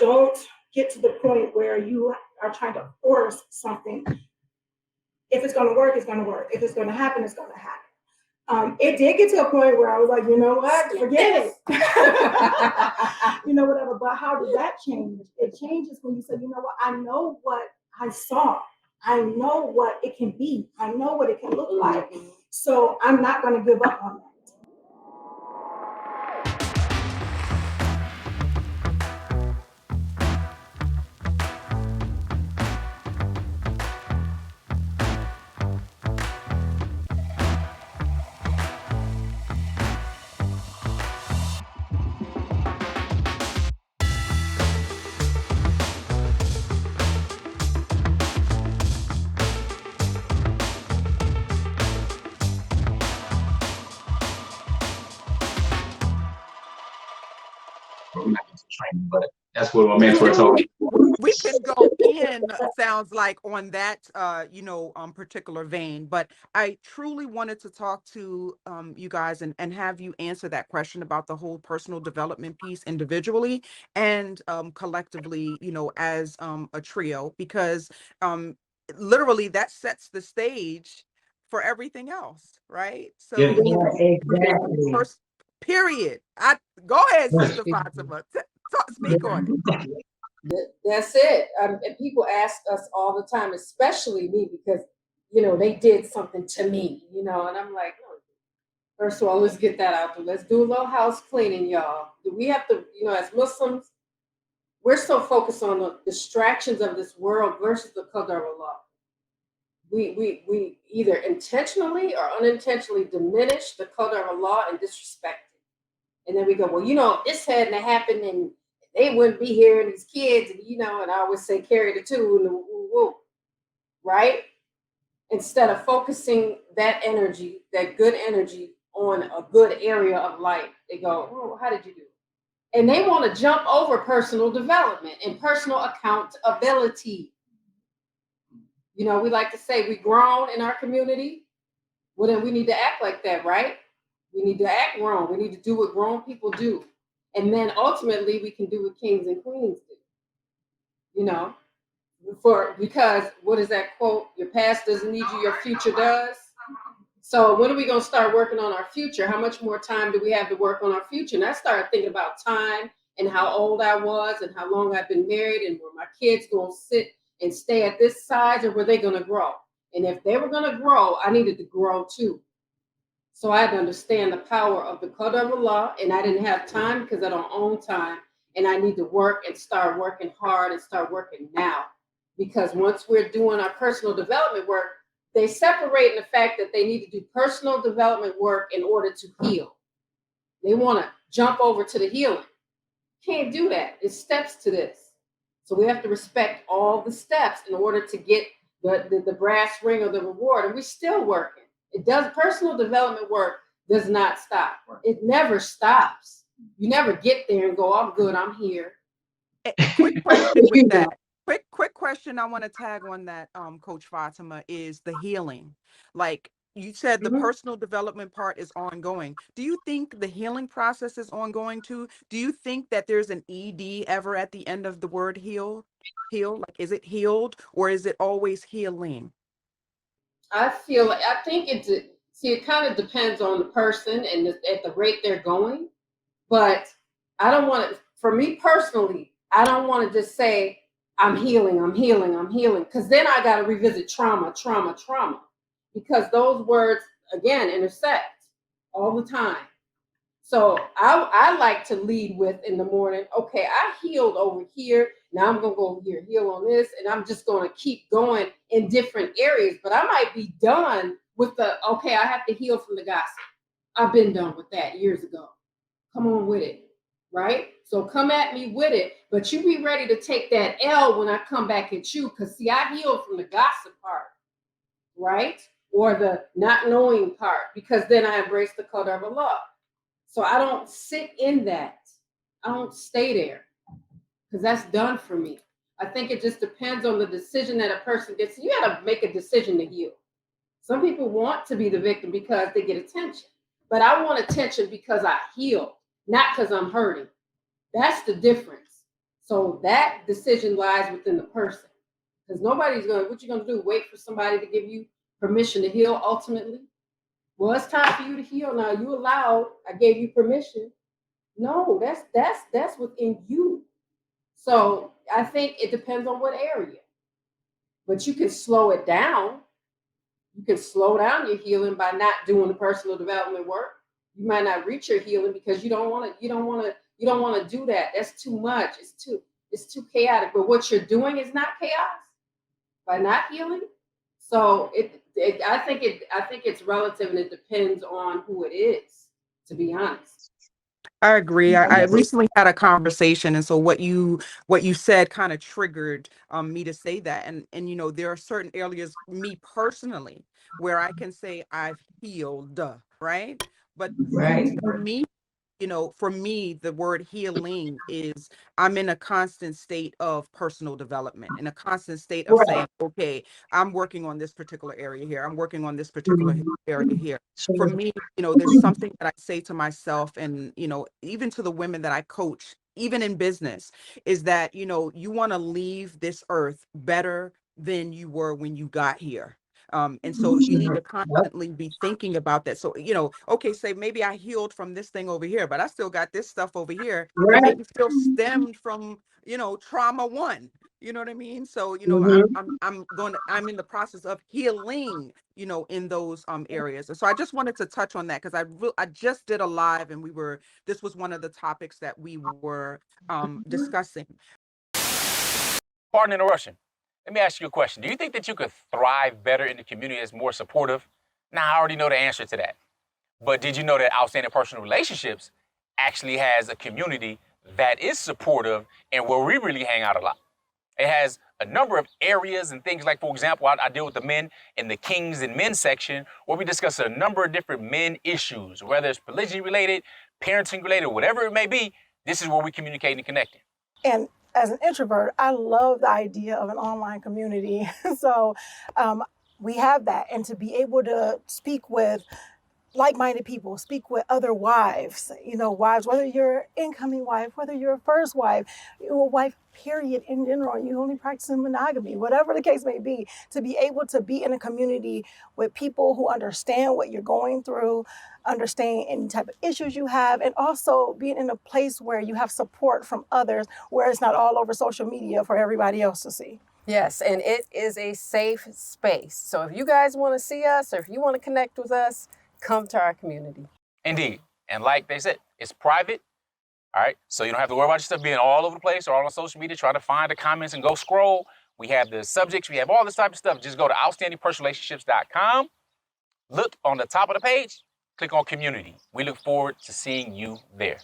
don't get to the point where you are trying to force something. If it's going to work, it's going to work. If it's going to happen, it's going to happen. It did get to a point where I was like, you know what, forget it. Whatever. But how did that change? It changes when you say, you know what, I know what I saw. I know what it can be. I know what it can look like. So I'm not going to give up on that. Training, but that's what my mentor told me. We can go in, sounds like, on that particular vein, but I truly wanted to talk to you guys and have you answer that question about the whole personal development piece individually and collectively, as a trio, because literally that sets the stage for everything else, right? So exactly. First, period. Go ahead, Sister Fatimah. Speak on it. That's it. And people ask us all the time, especially me, because they did something to me, and I'm like, oh, first of all, let's get that out there. Let's do a little house cleaning, y'all. We have to, as Muslims, we're so focused on the distractions of this world versus the qadar Allah. We either intentionally or unintentionally diminish the qadar Allah and disrespect it. And then we go, well, this hadn't happened and they wouldn't be here and these kids, and and I always say carry the two and the woo, right? Instead of focusing that energy, that good energy, on a good area of life, they go, oh, how did you do? And they want to jump over personal development and personal accountability. We like to say we grown in our community. Well, then we need to act like that, right? We need to act grown. We need to do what grown people do. And then ultimately we can do what kings and queens do. Because what is that quote? Your past doesn't need you, your future does. So when are we going to start working on our future? How much more time do we have to work on our future? And I started thinking about time and how old I was and how long I've been married and were my kids going to sit and stay at this size, or were they going to grow? And if they were going to grow, I needed to grow too. So I had to understand the power of the qadar Allah, and I didn't have time because I don't own time, and I need to work and start working hard and start working now. Because once we're doing our personal development work, they separate in the fact that they need to do personal development work in order to heal. They want to jump over to the healing. Can't do that. It's steps to this. So we have to respect all the steps in order to get the brass ring of the reward. And we're still working. Personal development work does not stop. It never stops. You never get there and go, I'm good, I'm here. Quick question with that. Quick question I want to tag on that, Coach Fatimah, is the healing. Like you said, the personal development part is ongoing. Do you think the healing process is ongoing too? Do you think that there's an ED ever at the end of the word heal? Like, is it healed or is it always healing? I think it kind of depends on the person and at the rate they're going. But I don't want to, for me personally, I don't want to just say, I'm healing. Because then I got to revisit trauma. Because those words, again, intersect all the time. So I like to lead with in the morning, okay, I healed over here. Now I'm going to go over here, heal on this. And I'm just going to keep going in different areas. But I might be done with okay, I have to heal from the gossip. I've been done with that years ago. Come on with it, right? So come at me with it. But you be ready to take that L when I come back at you. Because, see, I healed from the gossip part, right? Or the not knowing part. Because then I embrace the qadar of Allah. So I don't sit in that. I don't stay there because that's done for me. I think it just depends on the decision that a person gets. You got to make a decision to heal. Some people want to be the victim because they get attention. But I want attention because I healed, not because I'm hurting. That's the difference. So that decision lies within the person. Because nobody's what you gonna do? Wait for somebody to give you permission to heal ultimately? Well, it's time for you to heal now. You allowed, I gave you permission. No, that's within you. So I think it depends on what area. But you can slow it down. You can slow down your healing by not doing the personal development work. You might not reach your healing because you don't want to do that. That's too much. It's too chaotic. But what you're doing is not chaos by not healing. So I think it's relative and it depends on who it is, to be honest. I agree. I recently had a conversation, and so what you said kind of triggered me to say that. And you know, there are certain areas, me personally, where I can say I've healed, right? But Right. for me, you know, for me, the word healing is I'm in a constant state of personal development, in a constant state of saying, Right. okay, I'm working on this particular area here. I'm working on this particular area here. For Sure. me, you know, there's something that I say to myself and, you know, even to the women that I coach, even in business, is that, you know, you want to leave this earth better than you were when you got here. And so you need Sure. to constantly be thinking about that. So, you know, okay, say maybe I healed from this thing over here, but I still got this stuff over here that Right. maybe still stemmed from, you know, trauma one. You know what I mean? So, you know, Mm-hmm. I'm in the process of healing, you know, in those areas. And so I just wanted to touch on that because I just did a live and this was one of the topics that we were discussing. Pardon the interruption. Let me ask you a question. Do you think that you could thrive better in the community that's more supportive? Now, I already know the answer to that. But did you know that Outstanding Personal Relationships actually has a community that is supportive and where we really hang out a lot? It has a number of areas and things like, for example, I deal with the men in the Kings and Men section where we discuss a number of different men issues, whether it's polygyny related, parenting related, whatever it may be. This is where we communicate and connect. And as an introvert, I love the idea of an online community. So we have that. And to be able to speak with like-minded people, speak with other wives, you know, wives, whether you're an incoming wife, whether you're a first wife, you're a wife, period, in general, you only practicing monogamy, whatever the case may be, to be able to be in a community with people who understand what you're going through, understand any type of issues you have, and also being in a place where you have support from others, where it's not all over social media for everybody else to see. Yes, and it is a safe space. So if you guys want to see us or if you want to connect with us, come to our community. Indeed. And like they said, it's private. All right. So you don't have to worry about your stuff being all over the place or all on social media. Try to find the comments and go scroll. We have the subjects. We have all this type of stuff. Just go to outstandingpersonalrelationships.com. Look on the top of the page. Click on community. We look forward to seeing you there.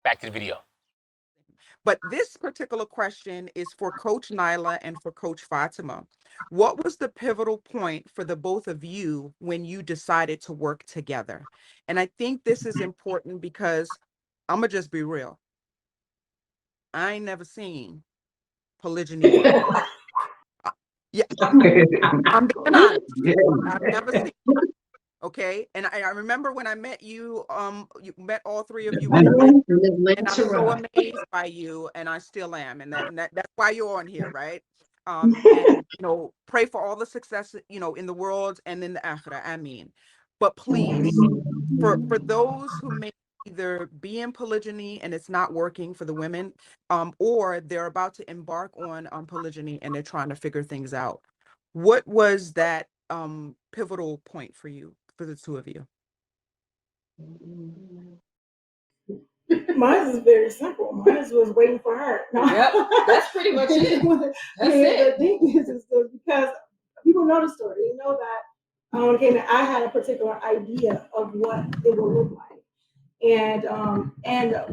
Back to the video. But this particular question is for Coach Nyla and for Coach Fatimah. What was the pivotal point for the both of you when you decided to work together? And I think this is important because I'm going to just be real. I ain't never seen polygyny work. Yeah, I'm being honest. I've never seen it. Okay. And I remember when I met you, you met all three of you in and I'm so amazed by you, and I still am, and that's why you're on here, right? And you know, pray for all the success, you know, in the world and in the akhirah. I mean, but please, for those who may either be in polygyny and it's not working for the women, or they're about to embark on polygyny and they're trying to figure things out. What was that pivotal point for you, for the two of you? Mine is very simple. Mine was waiting for her. No. Yep, that's pretty much it. That's it. The thing is because people know the story. They know that when it came in, I had a particular idea of what it would look like, and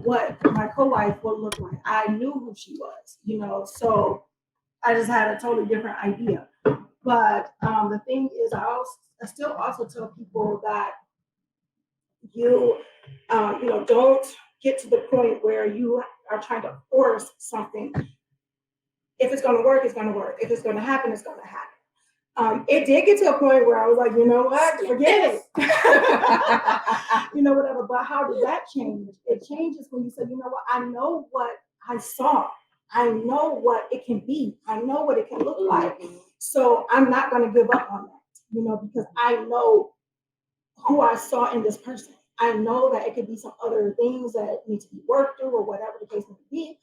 what my co-wife would look like. I knew who she was, you know, so I just had a totally different idea. But the thing is, I still also tell people that you know, don't get to the point where you are trying to force something. If it's going to work, it's going to work. If it's going to happen, it's going to happen. It did get to a point where I was like, you know what, forget it. You know, whatever. But how does that change? It changes when you say, you know what, I know what I saw. I know what it can be. I know what it can look like. Mhm. So I'm not going to give up on that, because I know who I saw in this person. I know that it could be some other things that need to be worked through or whatever the case may be,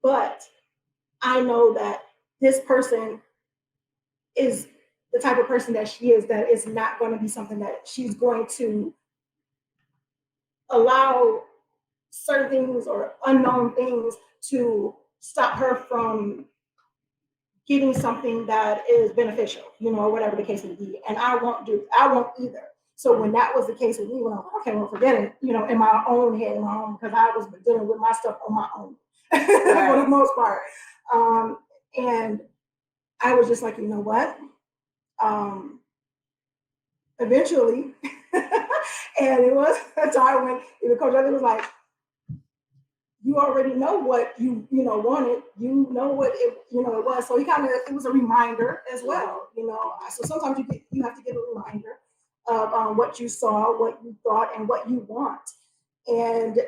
but I know that this person is the type of person that she is, that is not going to be something that she's going to allow certain things or unknown things to stop her from getting something that is beneficial, or whatever the case may be. And I won't either. So when that was the case with me, when I was like, okay, well, forget it, in my own head, because I was dealing with my stuff on my own for the most part. And I was just like, you know what? Eventually, and it was a time when even Coach Nyla was like, you already know what you wanted, what it was. So it was a reminder as well, So sometimes you have to get a reminder of what you saw, what you thought, and what you want. And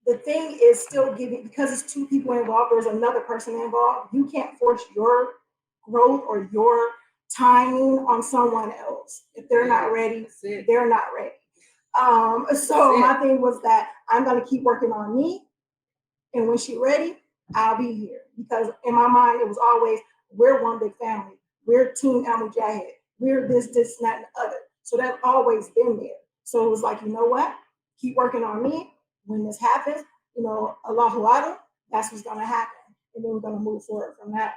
the thing is still giving, because it's two people involved, there's another person involved. You can't force your growth or your timing on someone else. If they're not ready, they're not ready. So my thing was that I'm going to keep working on me. And when she's ready, I'll be here. Because in my mind, it was always, we're one big family. We're Team Al Mujahid. We're this, and that, and the other. So that's always been there. So it was like, you know what? Keep working on me. When this happens, Allahu Akbar, that's what's going to happen. And then we're going to move forward from that.